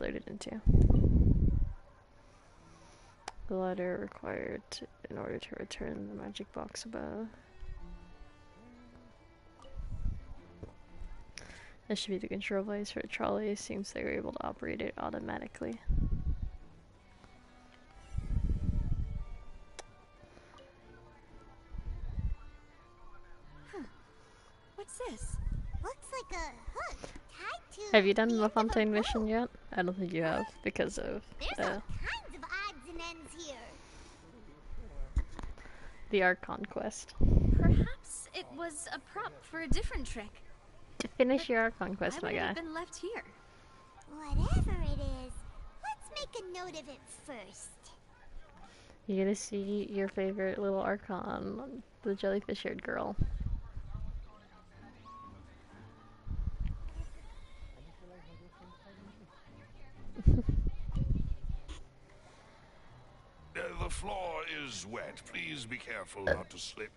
floated into. The ladder required in order to return the magic box above. This should be the control device for the trolley. It seems they were able to operate it automatically. Huh. What's this? Looks like a hook tied to. Have you done the Fontaine mission yet? I don't think you have, because of There's all kinds of odds and ends here. the Archon quest. Perhaps it was a prop for a different trick. To finish your Archon quest, my Why would it guy. have been left here? Whatever it is, let's make a note of it first. You're gonna see your favorite little Archon, the jellyfish-haired girl. The floor is wet. Please be careful not to slip.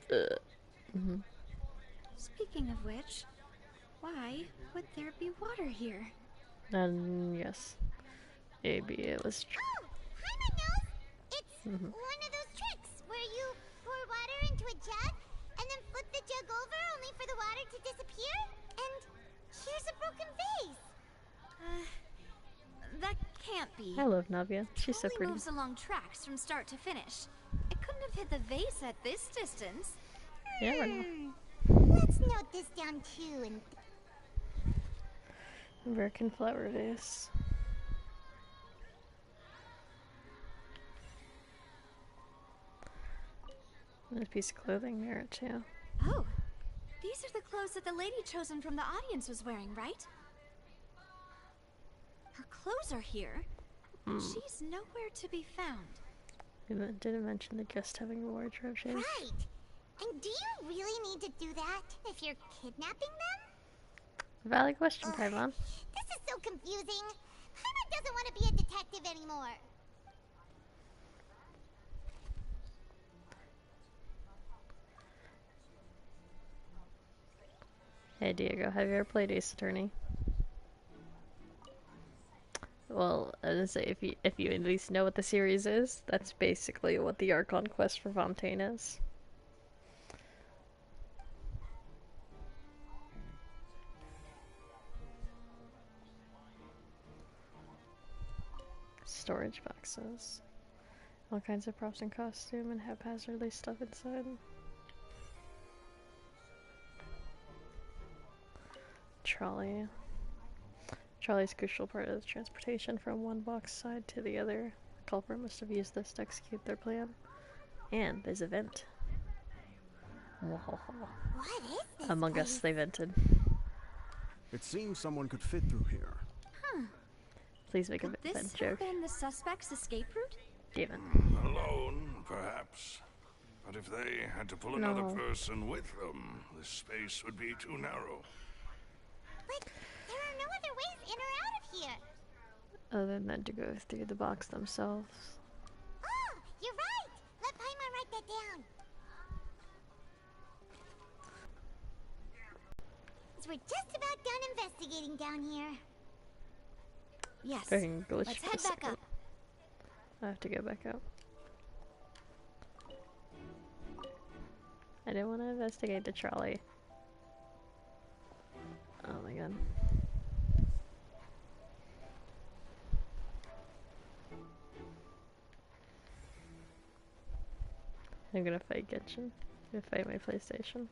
Speaking of which, why would there be water here? Yes. Maybe it was Oh, Paimon knows. It's one of those tricks where you pour water into a jug and then flip the jug over only for the water to disappear. And here's a broken vase. That can't be. I love Navia. She's so It pretty. moves along tracks from start to finish. It couldn't have hit the vase at this distance. Yeah, I know. Let's note this down too. And American flower vase. And a piece of clothing there too. Oh, these are the clothes that the lady chosen from the audience was wearing, right? Her clothes are here, and she's nowhere to be found. Didn't mention the guest having a wardrobe change. right. And do you really need to do that if you're kidnapping them? Valid question, Paimon. This is so confusing. Paimon doesn't want to be a detective anymore. Hey Diego, have you ever played Ace Attorney? Well, I was gonna say, if you at least know what the series is, that's basically what the Archon quest for Fontaine is. Storage boxes. All kinds of props and costume and haphazardly stuff inside. Trolley. Trolley's a crucial part of the transportation from one box side to the other. The culprit must have used this to execute their plan. And there's a vent. What is this Among place? Us, they vented. It seems someone could fit through here. Please make a Could this vent have joke. been the suspect's escape route? Damn it. Alone, perhaps. But if they had to pull another No. person with them, this space would be too narrow. But there are no other ways in or out of here. Other than to go through the box themselves. Oh, you're right. Let Paimon write that down. So we're just about done investigating down here. Yes. Fucking glitched Let's for a head back second. up. I have to go back up. I didn't want to investigate the trolley. Oh my god. I'm gonna fight Genshin. I'm gonna fight my PlayStation.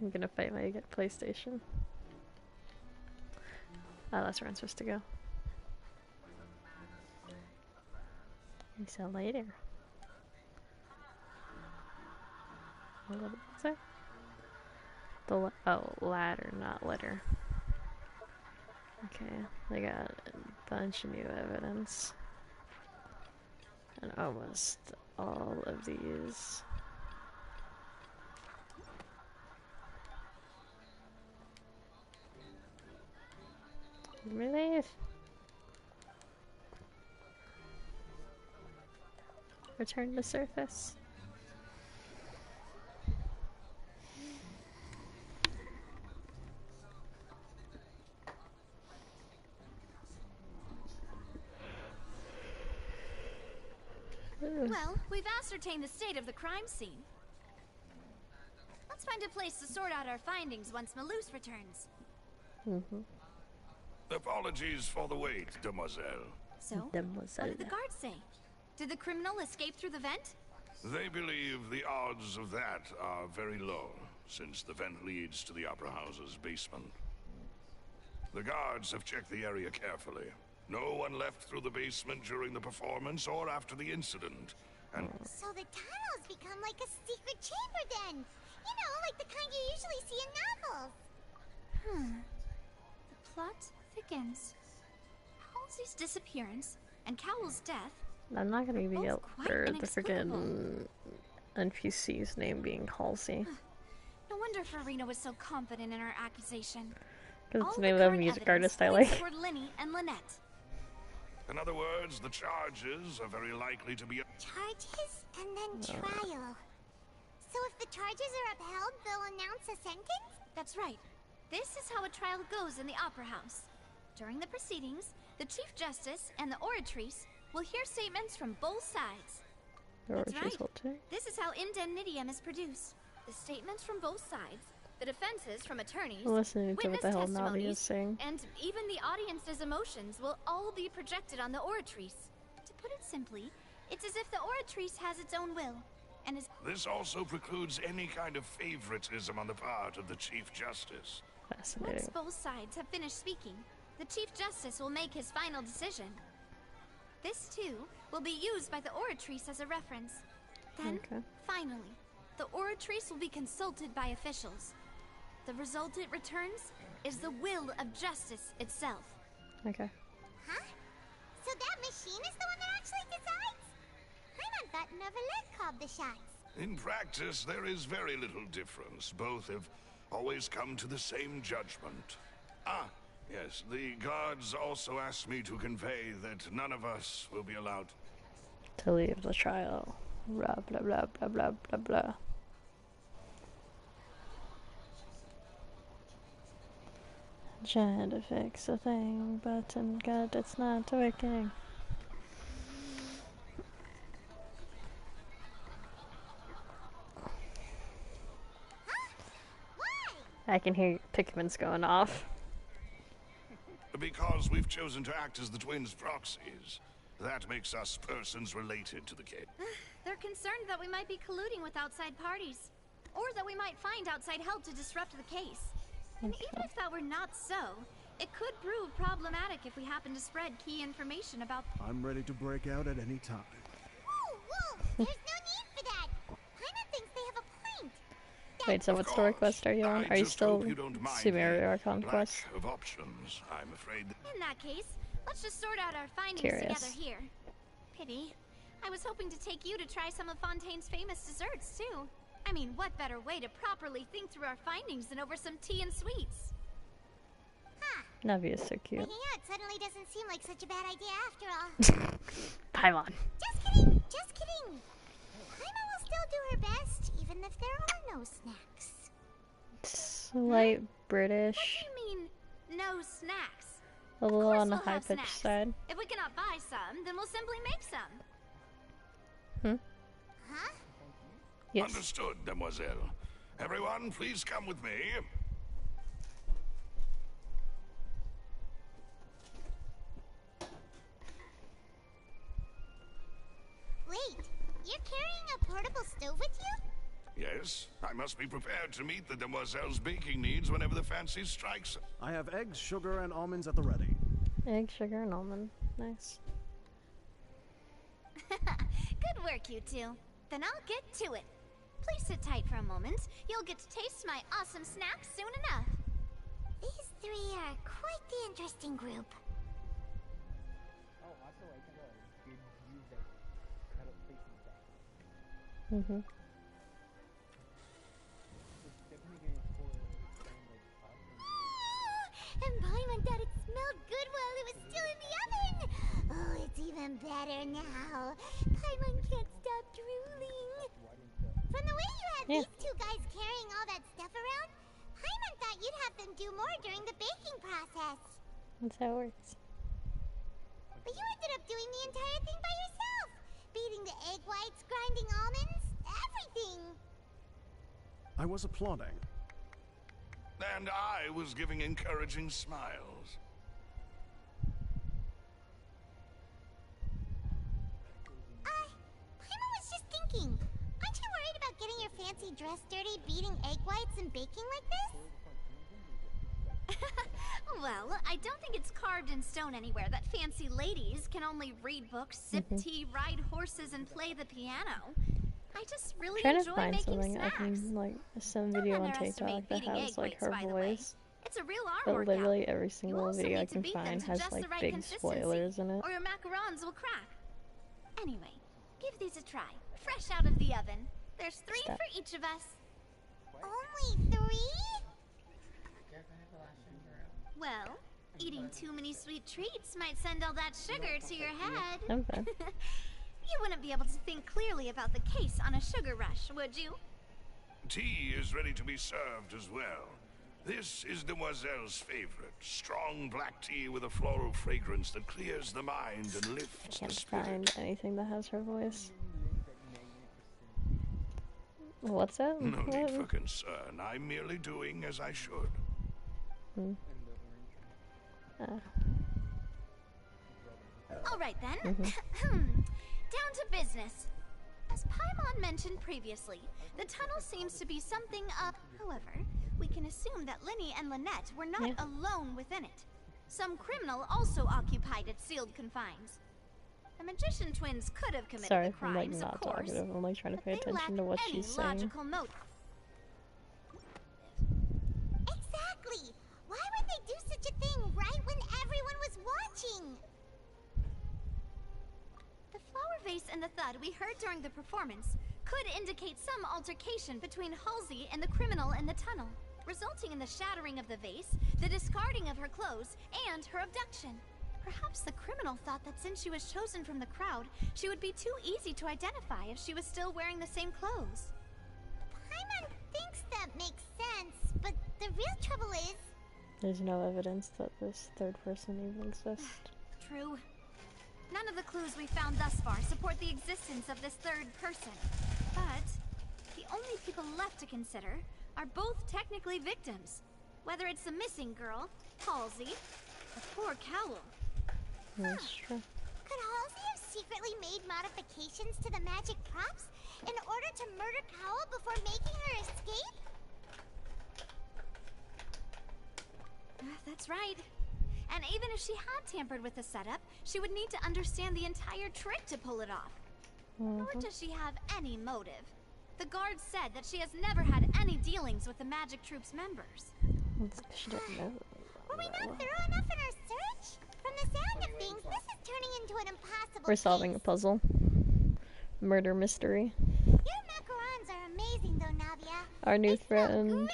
I'm gonna fight my PlayStation. Oh, that's where I'm supposed to go. So later. What did it say? Ladder, not letter. Okay, they got a bunch of new evidence. And almost all of these. Relief. Return to surface. Well, we've ascertained the state of the crime scene. Let's find a place to sort out our findings once Malus returns. Apologies for the wait, demoiselle. So, what did the guards say? Did the criminal escape through the vent? They believe the odds of that are very low, since the vent leads to the Opera House's basement. The guards have checked the area carefully. No one left through the basement during the performance or after the incident, and... So the tunnels become like a secret chamber then! You know, like the kind you usually see in novels! The plot thickens. Halsey's disappearance and Cowell's death. I'm not gonna be able quite for the inexplicable. freaking NPC's name being Halsey. No wonder Farina was so confident in her accusation. Because it's All the name of the the current music evidence artist I points like. toward Linny and Lynette. In other words, the charges are very likely to be... Charges and then trial. So if the charges are upheld, they'll announce a sentence? That's right. This is how a trial goes in the Opera House. During the proceedings, the Chief Justice and the oratrice will hear statements from both sides. That's right. This is how indemnitium is produced. The statements from both sides, the defenses from attorneys, Listening to what witness the hell Navi is testimonies, saying. and even the audience's emotions will all be projected on the oratrice. To put it simply, it's as if the oratrice has its own will, and is... This also precludes any kind of favoritism on the part of the Chief Justice. Fascinating. Once both sides have finished speaking, the Chief Justice will make his final decision. This, too, will be used by the oratrice as a reference. Then, finally, the oratrice will be consulted by officials. The result it returns is the will of justice itself. Okay. Huh? So that machine is the one that actually decides? I'm thought Neverlet called the shots. In practice, there is very little difference. Both have always come to the same judgment. Ah, yes, the guards also asked me to convey that none of us will be allowed To leave the trial. Blah blah blah blah blah blah blah. Trying to fix a thing, but God, it's not working. I can hear Pikmin's going off. because we've chosen to act as the twins' proxies. That makes us persons related to the case. They're concerned that we might be colluding with outside parties, or that we might find outside help to disrupt the case. And even if that were not so, it could prove problematic if we happen to spread key information about... I'm ready to break out at any time. Whoa, whoa! There's no need for that! Paimon thinks they have a point! Wait, so what story quest are you on? Are you still Sumeru Archon quest? Of options, I'm afraid. In that case, let's just sort out our findings together here. Pity. I was hoping to take you to try some of Fontaine's famous desserts, too. I mean, what better way to properly think through our findings than over some tea and sweets? Huh. Navi is so cute. Breaking out suddenly doesn't seem like such a bad idea after all. Paimon. Just kidding! Just kidding! Paimon will still do her best, even if there are no snacks. Slight British. What do you mean, no snacks? A little on the high-pitched side. If we cannot buy some, then we'll simply make some. Huh? Yes. Understood, demoiselle. Everyone, please come with me. Wait, you're carrying a portable stove with you? Yes, I must be prepared to meet the demoiselle's baking needs whenever the fancy strikes. I have eggs, sugar, and almonds at the ready. Egg, sugar, and almond. Nice. Good work, you two. Then I'll get to it. Please sit tight for a moment. You'll get to taste my awesome snacks soon enough. These three are quite the interesting group. Mm-hmm. And Paimon thought it smelled good while it was still in the oven. Oh, it's even better now. Paimon can't stop drooling. From the way you have these two guys carrying all that stuff around, Paimon thought you'd have them do more during the baking process. That's how it works. But you ended up doing the entire thing by yourself. beating the egg whites, grinding almonds, everything. I was applauding. And I was giving encouraging smiles. Paimon was just thinking. Aren't you worried about getting your fancy dress dirty, beating egg whites and baking like this? Well, I don't think it's carved in stone anywhere that fancy ladies can only read books, sip tea, ride horses, and play the piano. I just really Trying enjoy to find making something snacks. I can like some Don't video on underestimate TikTok that beating has egg like whites, her by the way. voice. It's a real arm But workout. literally every You single also video I need to can beat them find to has just like the right big consistency, spoilers in it. or your macarons will crack. Anyway, give these a try. Fresh out of the oven. There's 3 Stop. for each of us. Only 3? Well, eating too many sweet treats might send all that sugar to your head. Okay. You wouldn't be able to think clearly about the case on a sugar rush, would you? Tea is ready to be served as well. This is Demoiselle's favorite. Strong black tea with a floral fragrance that clears the mind and lifts the Can't spirit. find anything that has her voice. What's that? No need What? for concern. I'm merely doing as I should. All right then. Down to business. As Paimon mentioned previously, the tunnel seems to be something up. However, we can assume that Linny and Lynette were not alone within it. Some criminal also occupied its sealed confines. The magician twins could have committed Sorry the if I'm like crimes, not of course, talkative. I'm like trying to but pay they attention to lack what any she's saying. logical motive. Exactly. Why would they do such a thing right when everyone was watching? The flower vase and the thud we heard during the performance could indicate some altercation between Halsey and the criminal in the tunnel, resulting in the shattering of the vase, the discarding of her clothes, and her abduction. Perhaps the criminal thought that since she was chosen from the crowd, she would be too easy to identify if she was still wearing the same clothes. Paimon thinks that makes sense, but the real trouble is... There's no evidence that this third person even exists. True. None of the clues we found thus far support the existence of this third person. But the only people left to consider are both technically victims. Whether it's the missing girl, Halsey, or poor Cowell. That's true. Could Halsey have secretly made modifications to the magic props in order to murder Cowell before making her escape? That's right. And even if she had tampered with the setup, she would need to understand the entire trick to pull it off. Nor does she have any motive. The guard said that she has never had any dealings with the Magic Troop's members. She didn't know. Were we not thorough enough in our search? From the sound of things, this is turning into an impossible We're solving a case. puzzle. Murder mystery. Your macarons are amazing, though, Navia. Our new They smell friend, great.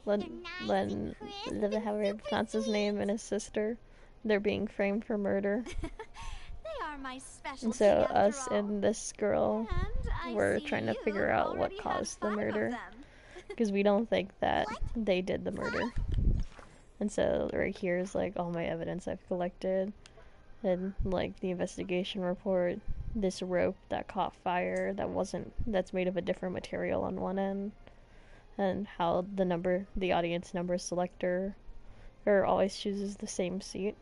They're nice and crisp however you super pronounce his name, sweet. and his sister, they're being framed for murder. They are my specialty, And so after us all. and this girl And I were see trying to you've figure out what already had caused the 5 of murder. them. Because we don't think that they did the murder. And so right here is like all my evidence I've collected. And like the investigation report, this rope that caught fire that's made of a different material on one end. And how the audience number selector always chooses the same seat.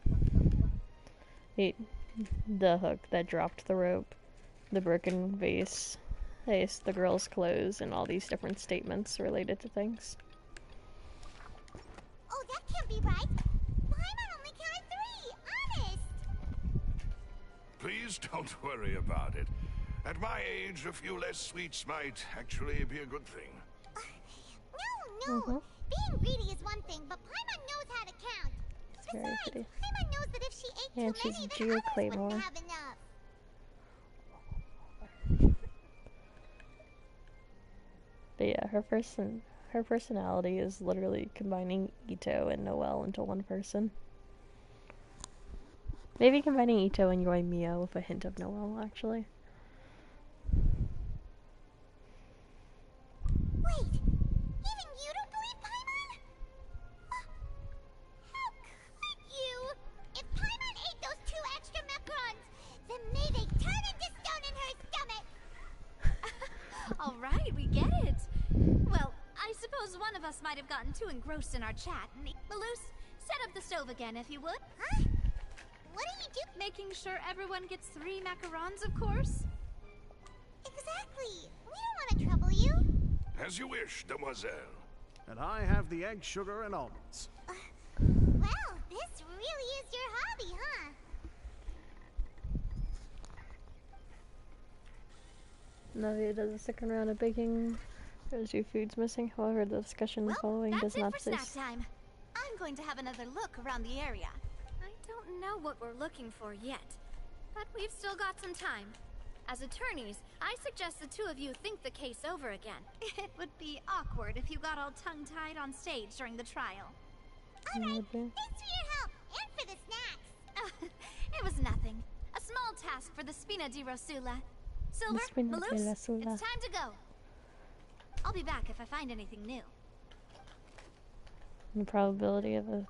The hook that dropped the rope, the broken vase, the girl's clothes, and all these different statements related to things. Oh, that can't be right. Paimon only counted 3. Honest. Please don't worry about it. At my age, a few less sweets might actually be a good thing. No. Being greedy is one thing, but Paimon knows how to count. Very Besides, pretty. Paimon knows that if she ate And too she's many, then Geo others Claymore. wouldn't have enough. But yeah, her personality is literally combining Ito and Noelle into one person. Maybe combining Ito and Yoimiya with a hint of Noelle, actually. Wait, even you don't believe Paimon? How could you? If Paimon ate those 2 extra macarons, then may they turn into stone in her stomach! have gotten too engrossed in our chat. Malus, set up the stove again if you would. Huh? What are you doing? Making sure everyone gets 3 macarons, of course. Exactly. We don't want to trouble you. As you wish, demoiselle. And I have the egg, sugar, and almonds. Well, this really is your hobby, huh? Navia doesn't stick around at baking. There's 2 foods missing. However, the discussion following does not that's it for cease. snack time. I'm going to have another look around the area. I don't know what we're looking for yet, but we've still got some time. As attorneys, I suggest the 2 of you think the case over again. It would be awkward if you got all tongue-tied on stage during the trial. Alright, thanks for your help, and for the snacks. It was nothing. A small task for the Spina di Rosula. Silver, Malus, it's time to go. I'll be back if I find anything new. The probability of a...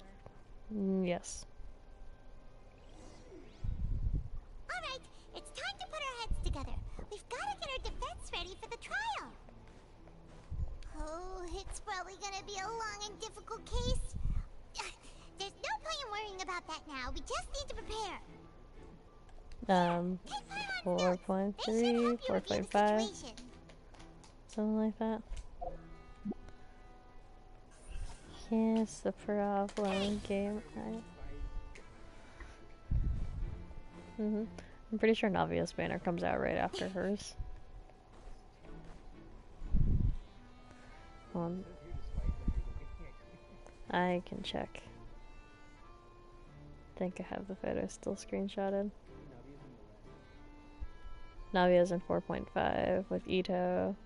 yes. Alright, it's time to put our heads together. We've got to get our defense ready for the trial. Oh, it's probably gonna be a long and difficult case. There's no point in worrying about that now. We just need to prepare. 4.3, 4.5, something like that. Here's the problem, game. I'm pretty sure Navia's banner comes out right after hers. I can check. I think I have the photo still screenshotted. Navia's in 4.5 with Ito.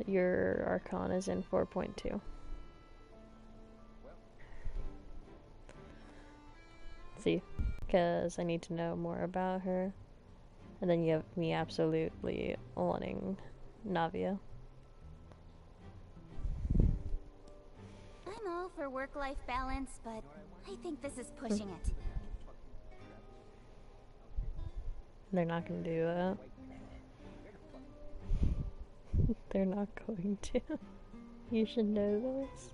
Your Archon is in 4.2. See, because I need to know more about her. And then you have me absolutely wanting Navia. I'm all for work-life balance, but I think this is pushing it. They're not gonna do that. They're not going to. You should know this.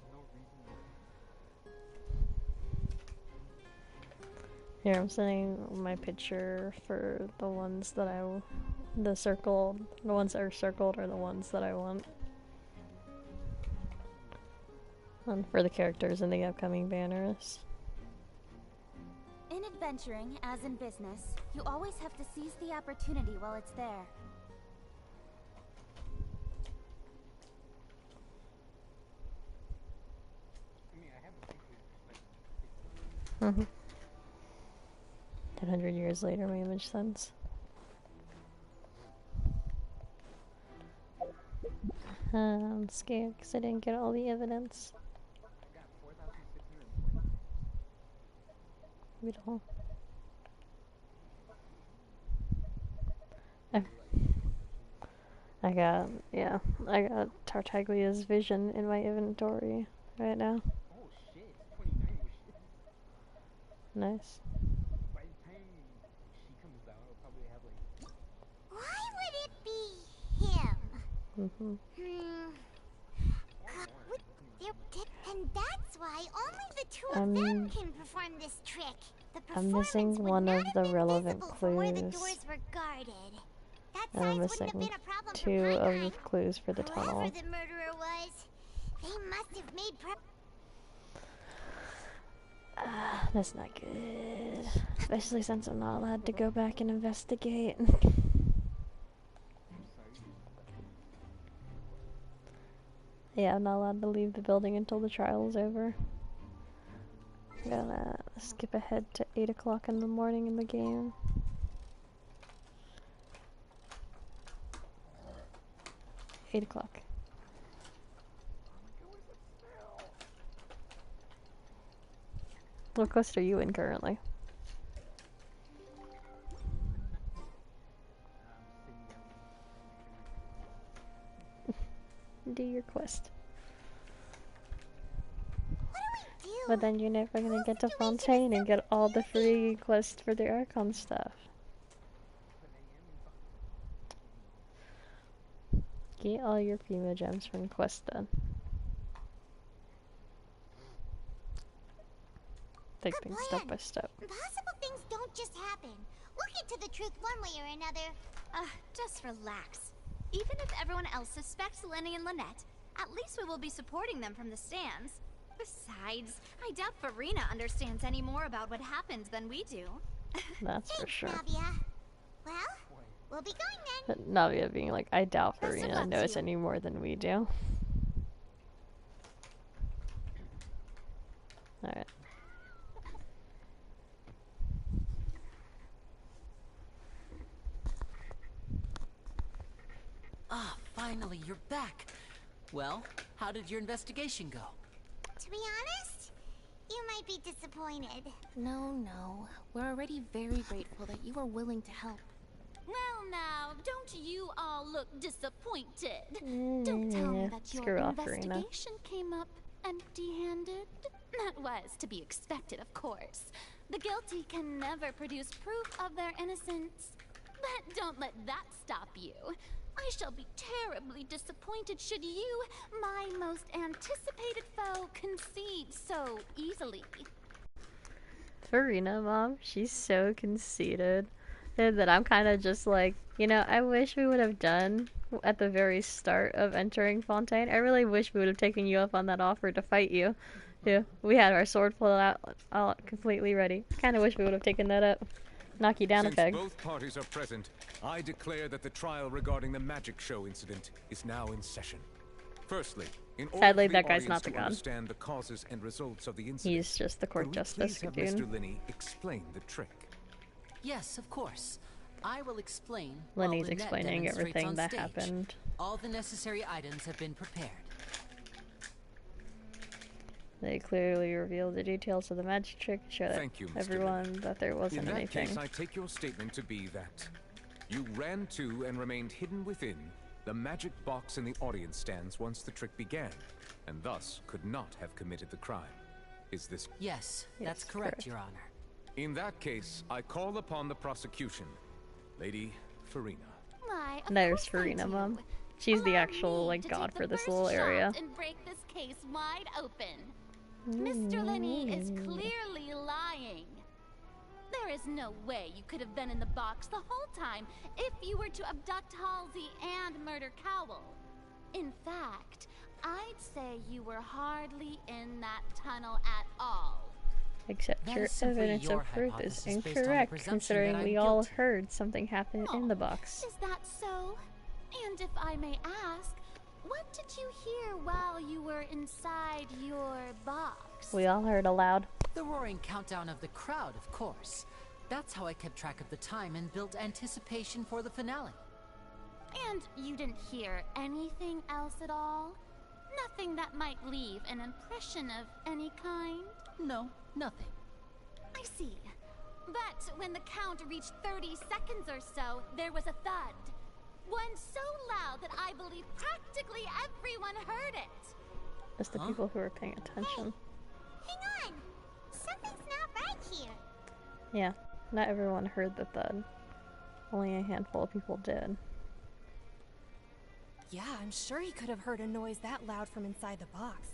Here, I'm sending my picture for the ones that the ones that are circled are the ones that I want. And for the characters in the upcoming banners. In adventuring, as in business, you always have to seize the opportunity while it's there. Mm-hmm. 100 years later, my image sends. I'm scared because I didn't get all the evidence. We don't. I got Tartaglia's vision in my inventory right now. Nice. Why would it be him? And that's why only the 2 of them can perform this trick. I'm missing one of the relevant where the clues. doors were guarded. That And I'm size wouldn't have missing been a problem 2 for of the clues for the tunnel. Whoever the murderer was, they must have made That's not good. Especially since I'm not allowed to go back and investigate. Yeah, I'm not allowed to leave the building until the trial is over. I'm gonna skip ahead to 8 o'clock in the morning in the game. Eight o'clock. What quest are you in currently? Do your quest. But then you're never gonna get to Fontaine and get all the free quests for the Archon stuff. Get all your Primo gems from quest done. take Good things plan. step by step. Impossible things don't just happen. We'll get to the truth one way or another. Just relax. Even if everyone else suspects Lenny and Lynette, at least we will be supporting them from the stands. Besides, I doubt Farina understands any more about what happened than we do. That's for Thanks, sure. Navia. Well, we'll be going then. But Navia being like, I doubt Best of Farina luck to knows you. any more than we do. Alright. Ah, finally, you're back. Well, how did your investigation go? To be honest, you might be disappointed. No. We're already very grateful that you were willing to help. Well now, don't you all look disappointed? Don't tell me that your Screw off, Farina. investigation came up empty-handed. That was to be expected, of course. The guilty can never produce proof of their innocence. But don't let that stop you. I shall be terribly disappointed should you, my most anticipated foe, concede so easily. Farina, Mom, she's so conceited. And that I'm kind of just like, you know, I wish we would have done at the very start of entering Fontaine. I really wish we would have taken you up on that offer to fight you. Yeah, we had our sword pulled out completely ready. Kind of wish we would have taken that up. Knock you down Since a peg. both parties are present, I declare that the trial regarding the magic show incident is now in session. Firstly, in order Sadly, for the that guy's audience not the to god. understand the causes and results of the incident, He's just the court could we justice please have goon. Mr. Linney explain the trick? Yes, of course. I will explain. Lenny's while Lynette explaining demonstrates everything on that stage. happened. All the necessary items have been prepared. They clearly revealed the details of the magic trick to show that Thank you, Mr. everyone that there wasn't In that anything. case, I take your statement to be that you ran to and remained hidden within the magic box in the audience stands once the trick began, and thus could not have committed the crime. Is this... Yes, that's Yes, correct, correct. Your Honor. In that case, I call upon the prosecution. Lady Farina. Why, of There's course I Farina, do. Mom. She's the Allow actual, me like, to god take for the this first little area. shot and break this case wide open. Mr. Linney is clearly lying. There is no way you could have been in the box the whole time if you were to abduct Halsey and murder Cowell. In fact, I'd say you were hardly in that tunnel at all. Except That your is simply evidence your of proof is hypothesis based on the incorrect, presumption considering that we I'm all guilty. heard something happen in the box. Is that so? And if I may ask, what did you hear while you were inside your box? We all heard aloud. The roaring countdown of the crowd, of course. That's how I kept track of the time and built anticipation for the finale. And you didn't hear anything else at all? Nothing that might leave an impression of any kind? No, nothing. I see. But when the count reached 30 seconds or so, there was a thud. One so loud that I believe practically everyone heard it. Just the people who were paying attention. Hang on. Something's not right here. Yeah, not everyone heard the thud. Only a handful of people did. Yeah, I'm sure he could have heard a noise that loud from inside the box.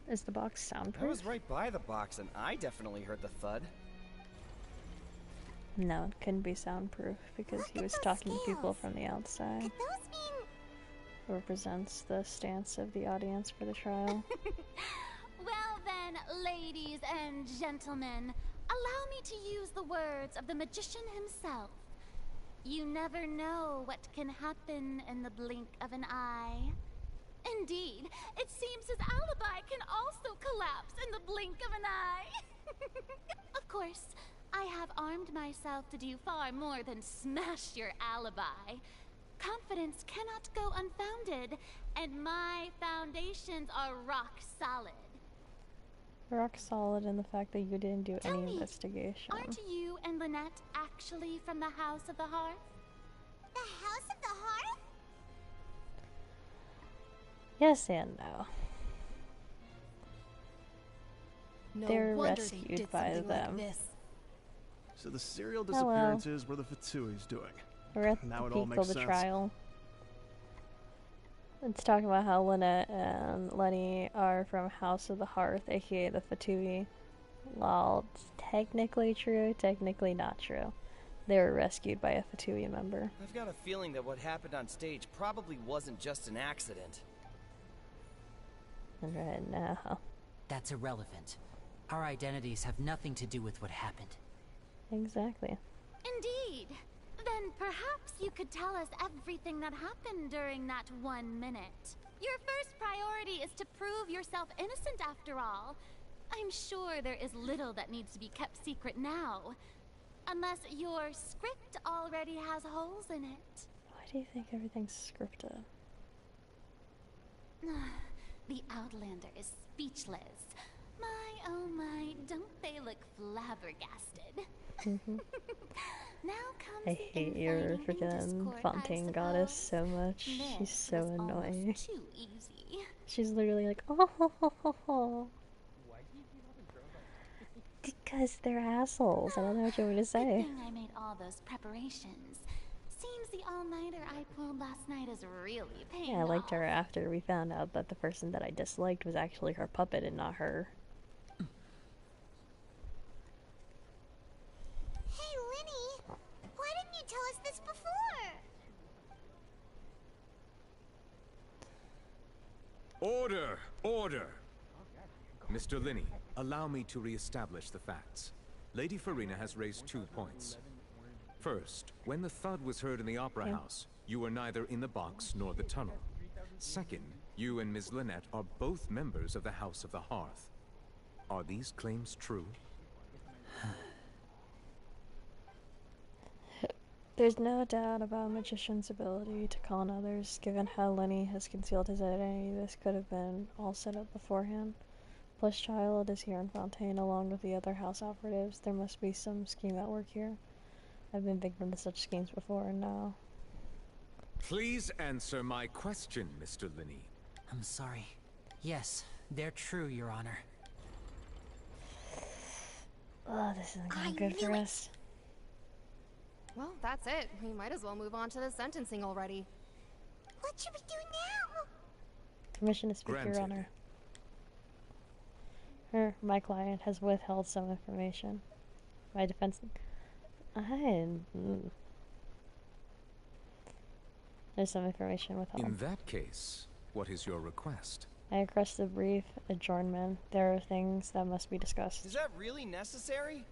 Is the box I soundproof? was right by the box and I definitely heard the thud. No, it couldn't be soundproof because Look he at was those talking to people scales. from the outside. Could those mean... Represents the stance of the audience for the trial. Well then, ladies and gentlemen, allow me to use the words of the magician himself. You never know what can happen in the blink of an eye. Indeed, it seems his alibi can also collapse in the blink of an eye. Of course, I have armed myself to do far more than smash your alibi. Confidence cannot go unfounded, and my foundations are rock solid. Rock solid in the fact that you didn't do Tell any me, investigation. Aren't you and Lynette actually from the House of the Hearth? The House of the Hearth? Yes and no. No They're wonder rescued they did by something them. like this. So the serial Hello. disappearances were the Fatui's doing. We're at Now the it all peak makes of the sense. trial. It's talking about how Lynette and Lenny are from House of the Hearth, aka the Fatui, Well, it's technically true, technically not true. They were rescued by a Fatui member. I've got a feeling that what happened on stage probably wasn't just an accident. Right now. That's irrelevant. Our identities have nothing to do with what happened. Exactly. Indeed. Then perhaps you could tell us everything that happened during that 1 minute. Your first priority is to prove yourself innocent after all. I'm sure there is little that needs to be kept secret now. Unless your script already has holes in it. Why do you think everything's scripted? The Outlander is speechless. My, oh my, don't they look flabbergasted? Now comes I hate your freaking Fontaine goddess so much. She's so annoying. Too easy. She's literally like, oh, ho, ho, ho, ho. Because they're assholes. I don't know what you want me to say. Good thing I made all those preparations. Seems the all-nighter I pulled last night is really paying Yeah, I liked off. her after we found out that the person that I disliked was actually her puppet and not her. Hey, Linny, why didn't you tell us this before? Order! Order! Mr. Linney, allow me to re-establish the facts. Lady Farina has raised 2 points. First, when the thud was heard in the Opera House, you were neither in the box nor the tunnel. Second, you and Ms. Lynette are both members of the House of the Hearth. Are these claims true? There's no doubt about a magician's ability to con others. Given how Lenny has concealed his identity, this could have been all set up beforehand. Plus, Child is here in Fontaine along with the other house operatives. There must be some scheme at work here. I've been victim to such schemes before, and now... Please answer my question, Mr. Linney. I'm sorry. Yes, they're true, Your Honor. Oh, this isn't going good for us. Well, that's it. We might as well move on to the sentencing already. What should we do now? Permission to speak, Your Honor. My client has withheld some information. My defense... There's some information withheld. In that case, what is your request? I request a brief adjournment. There are things that must be discussed. Is that really necessary?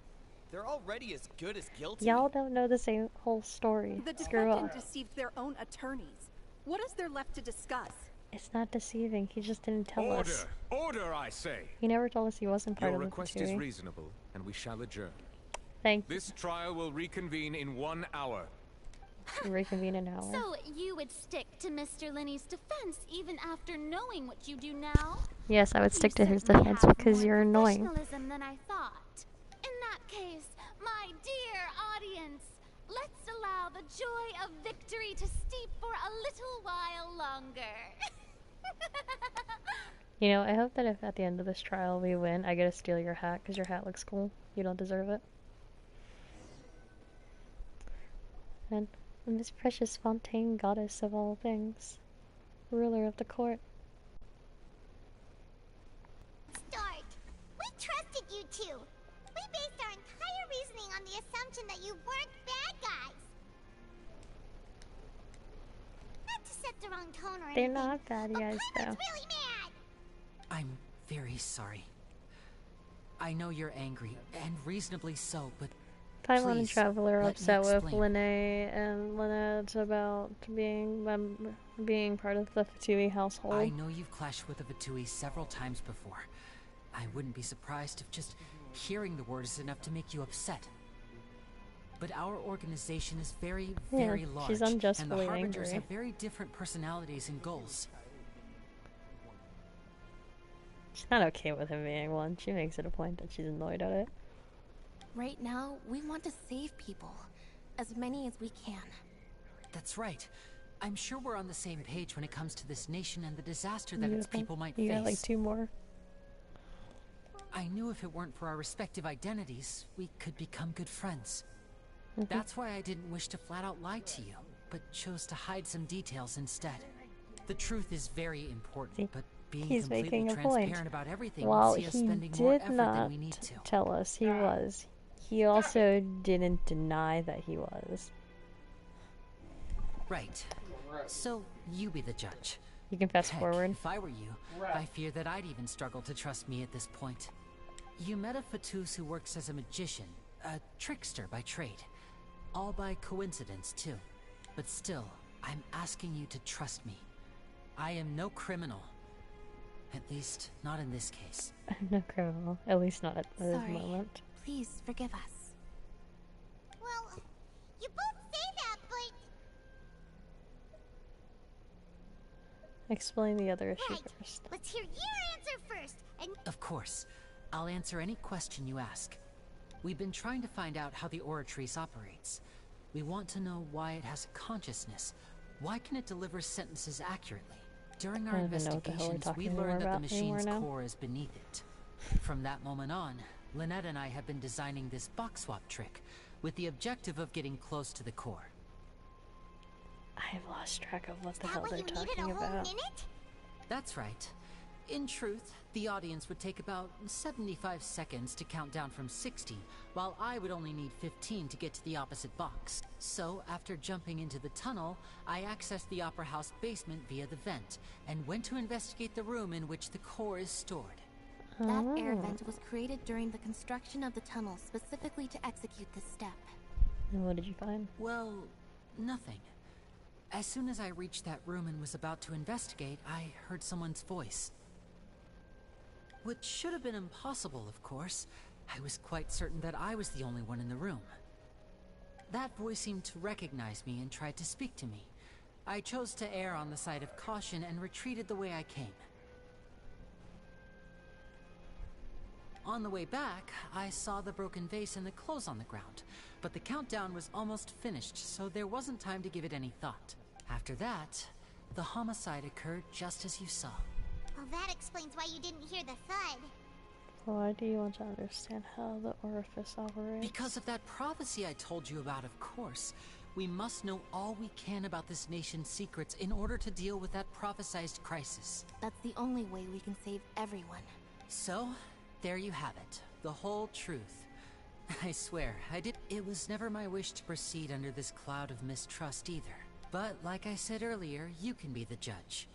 They're already as good as guilty. Y'all don't know the same whole story. The Screw up. defendant deceived their own attorneys. What is there left to discuss? It's not deceiving. He just didn't tell us. Order, I say! He never told us he wasn't part Your of the request is reasonable, and we shall adjourn. Thank you. This trial will reconvene in 1 hour. Reconvene an hour. So you would stick to Mr. Linney's defense even after knowing what you do now? Yes, I would stick to his certainly defense have because more you're annoying. professionalism than I thought. In that case, my dear audience, let's allow the joy of victory to steep for a little while longer. You know, I hope that if at the end of this trial we win, I get to steal your hat because your hat looks cool. You don't deserve it. And Miss Precious Fontaine, goddess of all things, ruler of the court. Start. We trusted you two. We based our entire reasoning on the assumption that you weren't bad guys. Not to set the wrong tone or anything. They're not bad guys, though. Really mad. I'm very sorry. I know you're angry, and reasonably so, but Paimon and Traveler are let me upset with explain. Lene and Lynette about being part of the Fatui household. I know you've clashed with the Fatui several times before. I wouldn't be surprised if just hearing the word is enough to make you upset. But our organization is very, very large, she's and unjustly the Harbingers angry. have very different personalities and goals. She's not okay with him being one. She makes it a point that she's annoyed at it. Right now, we want to save people. As many as we can. That's right. I'm sure we're on the same page when it comes to this nation and the disaster that You its got- people might You face. got like 2 more. I knew if it weren't for our respective identities, we could become good friends. Mhm. That's why I didn't wish to flat out lie to you, but chose to hide some details instead. The truth is very important, but being He's completely making a transparent point. about everything While would see us he spending more did effort not than we need to. tell us he was, he also didn't deny that he was. Right. So, you be the judge. You can fast Heck, forward. if I were you, I fear that I'd even struggle to trust me at this point. You met a Fatus who works as a magician, a trickster by trade. All by coincidence, too. But still, I'm asking you to trust me. I am no criminal. At least, not in this case. I'm no criminal. At least not at this Sorry. moment. Please forgive us. Well, you both say that, but... Explain the other issue Right. first. Let's hear your answer first, and... Of course. I'll answer any question you ask. We've been trying to find out how the Oratrice operates. We want to know why it has a consciousness. Why can it deliver sentences accurately? During our I don't even know what the hell we're investigations, we talking learned that the about anymore machine's now. core is beneath it. From that moment on, Lynette and I have been designing this box swap trick with the objective of getting close to the core. I've lost track of what the Is hell that they're why you needed a talking whole about. minute? That's right. In truth, the audience would take about 75 seconds to count down from 60, while I would only need 15 to get to the opposite box. So, after jumping into the tunnel, I accessed the Opera House basement via the vent, and went to investigate the room in which the core is stored. That air Oh. vent was created during the construction of the tunnel specifically to execute this step. And what did you find? Well, nothing. As soon as I reached that room and was about to investigate, I heard someone's voice. Which should have been impossible, of course. I was quite certain that I was the only one in the room. That voice seemed to recognize me and tried to speak to me. I chose to err on the side of caution and retreated the way I came. On the way back, I saw the broken vase and the clothes on the ground, but the countdown was almost finished, so there wasn't time to give it any thought. After that, the homicide occurred just as you saw. Well, that explains why you didn't hear the thud. Why do you want to understand how the orifice operates? Because of that prophecy I told you about, of course. We must know all we can about this nation's secrets in order to deal with that prophesized crisis. That's the only way we can save everyone. So, there you have it. The whole truth. I swear, it was never my wish to proceed under this cloud of mistrust either. But, like I said earlier, you can be the judge.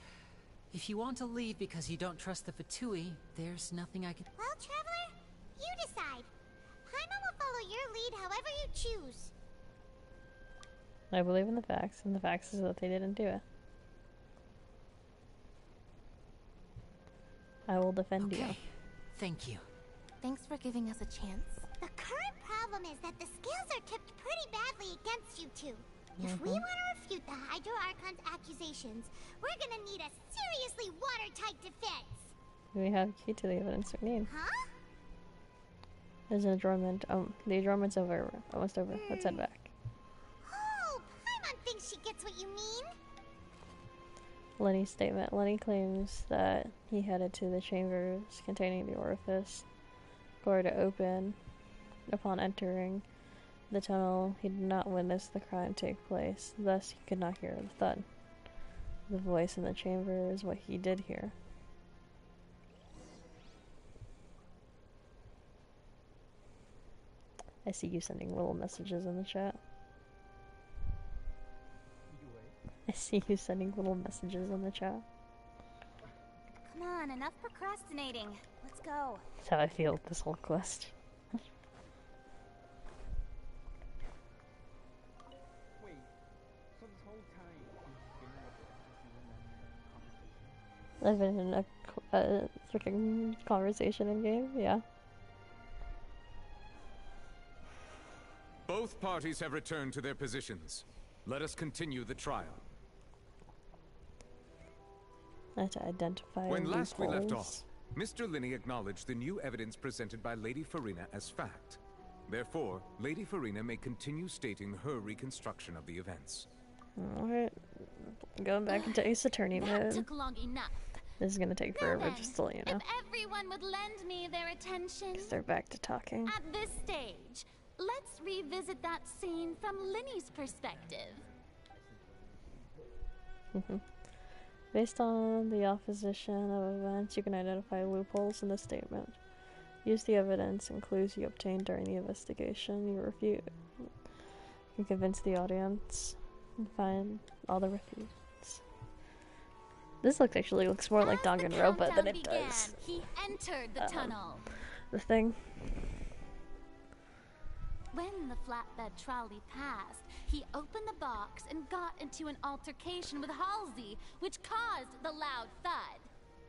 If you want to leave because you don't trust the Fatui, there's nothing I can... Well, Traveler, you decide. Paimon will follow your lead however you choose. I believe in the facts, and the facts is that they didn't do it. I will defend you. Thank you. Thanks for giving us a chance. The current problem is that the scales are tipped pretty badly against you two. If we want to refute the Hydro Archon's accusations, we're gonna need a seriously watertight defense. We have key to the evidence we need. Huh? There's an adjournment. The adjournment's over. Almost over. Let's head back. Oh, Paimon thinks she gets what you mean. Lenny's statement. Lenny claims that he headed to the chambers containing the orifice door to open. Upon entering the tunnel, he did not witness the crime take place, thus he could not hear the thud. The voice in the chamber is what he did hear. I see you sending little messages in the chat. I see you sending little messages in the chat. Come on, enough procrastinating. Let's go. That's how I feel with this whole quest. I've been in a freaking conversation in game, yeah. Both parties have returned to their positions. Let us continue the trial. I had to identify When last we left loopholes. off, Mr. Linney acknowledged the new evidence presented by Lady Farina as fact. Therefore, Lady Farina may continue stating her reconstruction of the events. Alright. Going back into Ace Attorney That mode. took long enough. This is gonna take Now forever, then, just to let you know. if everyone would lend me their attention. 'Cause they're back to talking. At this stage, let's revisit that scene from Linny's perspective. Based on the opposition of events, you can identify loopholes in the statement. Use the evidence and clues you obtained during the investigation. You refute. You can convince the audience and find all the refutes. This looks more like Danganronpa than it does. He entered the tunnel. The thing. When the flatbed trolley passed, he opened the box and got into an altercation with Halsey, which caused the loud thud.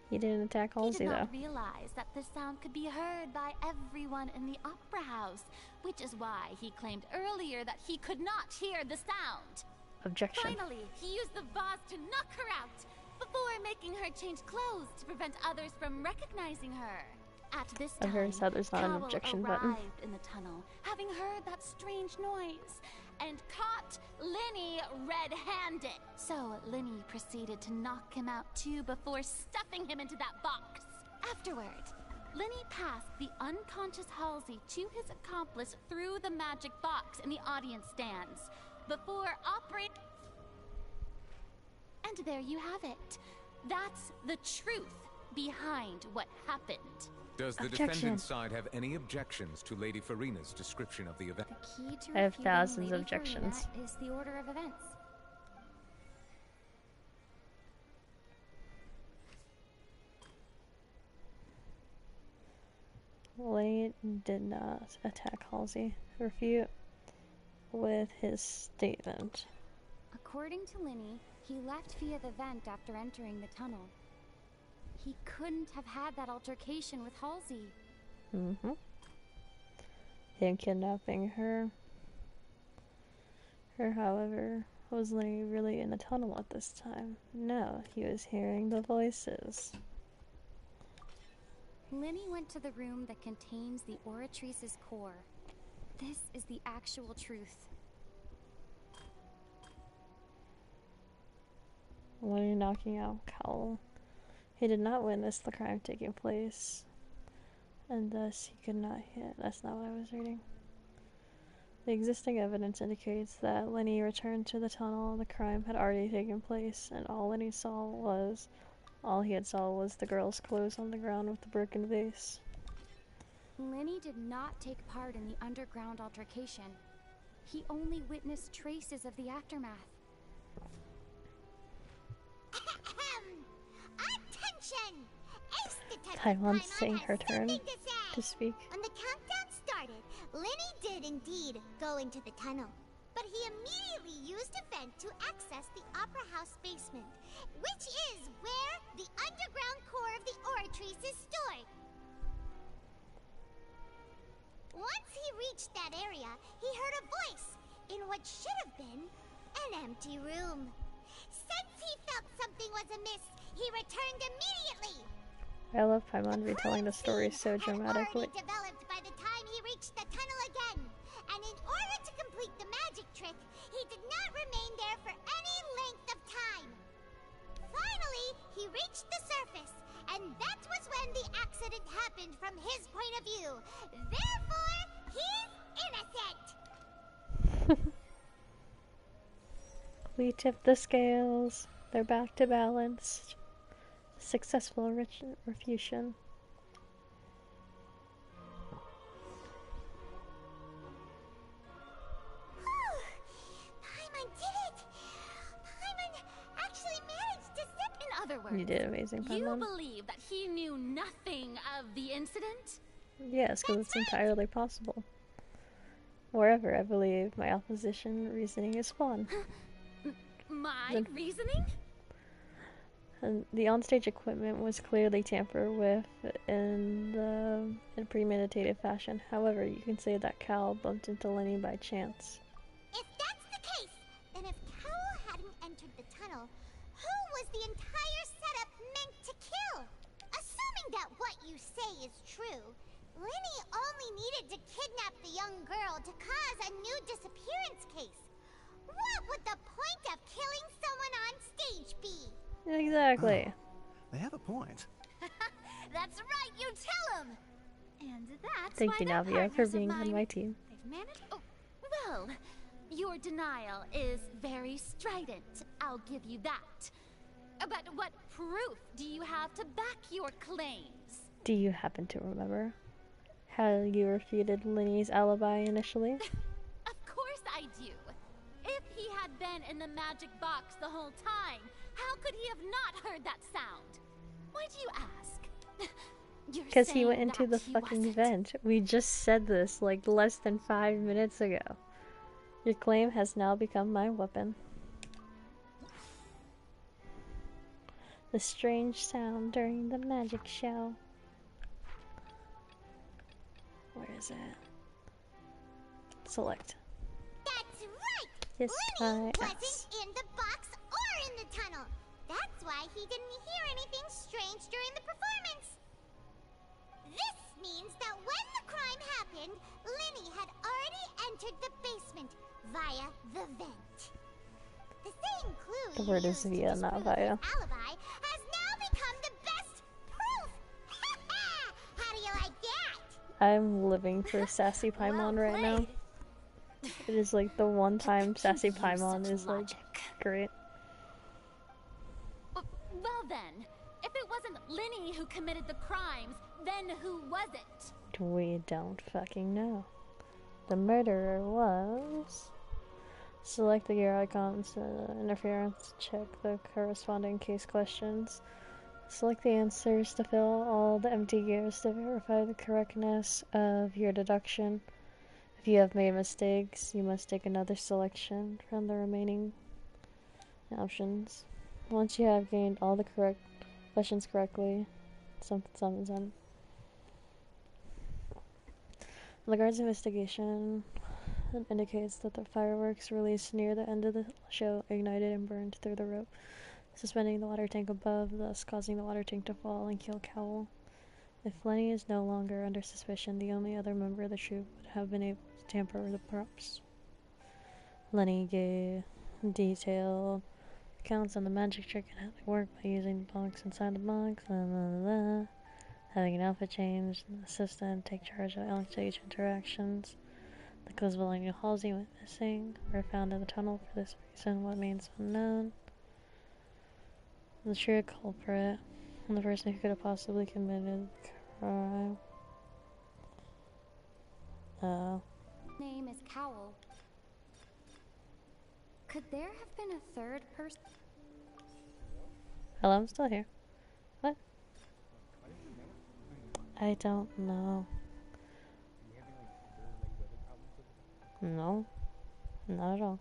He didn't attack Halsey, though. He did not realize that the sound could be heard by everyone in the opera house, which is why he claimed earlier that he could not hear the sound. Objection. Finally, he used the vase to knock her out, before making her change clothes to prevent others from recognizing her. At this time, I'm very sad there's not an objection button. arrived in the tunnel, having heard that strange noise, and caught Lenny red-handed. So Lenny proceeded to knock him out too before stuffing him into that box. Afterward, Lenny passed the unconscious Halsey to his accomplice through the magic box in the audience stands, before operating... And there you have it. That's the truth behind what happened. Does the defendant's side have any objections to Lady Farina's description of the event? The key to I have refuting thousands of Lady objections. Farina is the order of events. Lenny did not attack Halsey. Refute with his statement. According to Lenny, he left via the vent after entering the tunnel. He couldn't have had that altercation with Halsey. Him kidnapping her. However, was Lenny really in the tunnel at this time? No, he was hearing the voices. Lenny went to the room that contains the Oratrice's core. This is the actual truth. Lenny knocking out Cowell. He did not witness the crime taking place, and thus he could not hit. That's not what I was reading. The existing evidence indicates that Lenny returned to the tunnel. The crime had already taken place, and all he had saw was the girl's clothes on the ground with the broken vase. Lenny did not take part in the underground altercation. He only witnessed traces of the aftermath. Attention! Ace Detective Taiwan's Paimon saying has her turn something to speak. When the countdown started, Lenny did indeed go into the tunnel. But he immediately used a vent to access the Opera House basement, which is where the underground core of the Oratrice is stored. Once he reached that area, he heard a voice in what should have been an empty room. Since he felt something was amiss, he returned immediately. I love Paimon retelling the story so dramatically. Already developed by the time he reached the tunnel again, and in order to complete the magic trick, he did not remain there for any length of time. Finally, he reached the surface, and that was when the accident happened from his point of view. Therefore, he's innocent. We tipped the scales. They're back to balance. Successful refutation. Paimon did it! Paimon actually managed to zip. In other words, You did amazing, you Paimon. believe that he knew nothing of the incident? Yes, because it's entirely possible. Moreover, I believe my opposition reasoning is flawed. My reasoning? And the onstage equipment was clearly tampered with in premeditated fashion. However, you can say that Cal bumped into Lenny by chance. If that's the case, then if Cowell hadn't entered the tunnel, who was the entire setup meant to kill? Assuming that what you say is true, Lenny only needed to kidnap the young girl to cause a new disappearance case. What would the point of killing someone on stage be? Exactly. They have a point. That's right, you tell him! And that's Thank why you, they're Navia, for partners of being on mine. my team. They've managed... Oh, well, your denial is very strident. I'll give you that. But what proof do you have to back your claims? Do you happen to remember how you refuted Lenny's alibi initially? Of course I do. If he had been in the magic box the whole time, how could he have not heard that sound? Why do you ask? Because he went into the fucking vent. We just said this like less than 5 minutes ago. Your claim has now become my weapon. The strange sound during the magic show. Where is it? Select. That's right! Yes, Lenny wasn't in the box or in the tunnel. That's why he didn't hear anything strange during the performance. This means that when the crime happened, Lenny had already entered the basement via the vent. The same clue The word is via, not via. alibi has now become the best proof. How do you like that? I'm living for Sassy Paimon right now. It is like the one time Sassy Paimon is like great. Well then, if it wasn't Lenny who committed the crimes, then who was it? We don't fucking know. The murderer was... Select the gear icons, interference, check the corresponding case questions. Select the answers to fill all the empty gears to verify the correctness of your deduction. If you have made mistakes, you must take another selection from the remaining options. Once you have gained all the correct questions correctly, something. The guard's investigation indicates that the fireworks released near the end of the show ignited and burned through the rope, suspending the water tank above, thus causing the water tank to fall and kill Cowell. If Lenny is no longer under suspicion, the only other member of the troupe would have been able to tamper with the props. Lenny gave detailed accounts on the magic trick and how it worked by using the box inside the box, having an outfit change, an assistant take charge of stage interactions. The clues belonging to Halsey went missing, were found in the tunnel for this reason, what means unknown. The true culprit, and the person who could have possibly committed the crime. Name is Cowell. Could there have been a third person? Hello, I'm still here. What? I don't know. No, not at all.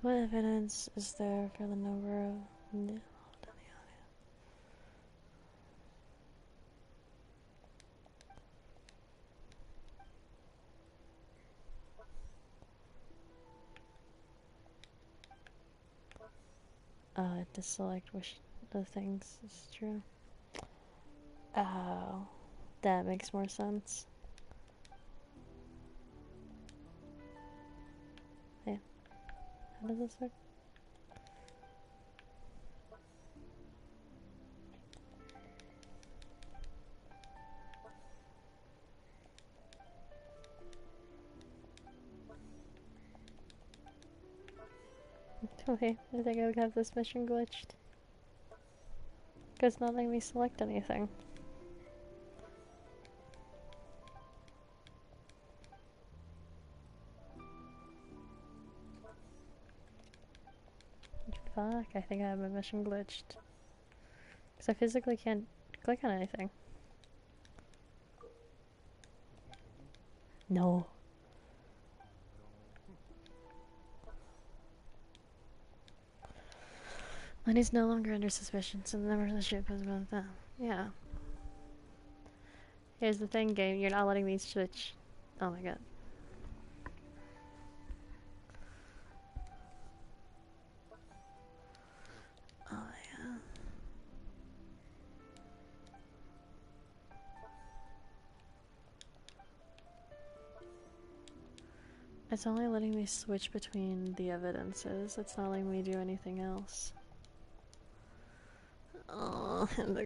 What evidence is there for the number of to select which the things is true. Oh, that makes more sense. Yeah. How does this work? Okay, I think I would have this mission glitched. Because it's not letting me select anything. Fuck, I think I have my mission glitched. Because I physically can't click on anything. No. Lenny's no longer under suspicion, so the member of the ship has been found. Yeah. Here's the thing, game. You're not letting me switch. Oh my god. Oh yeah. It's only letting me switch between the evidences. It's not letting me do anything else. Oh, and the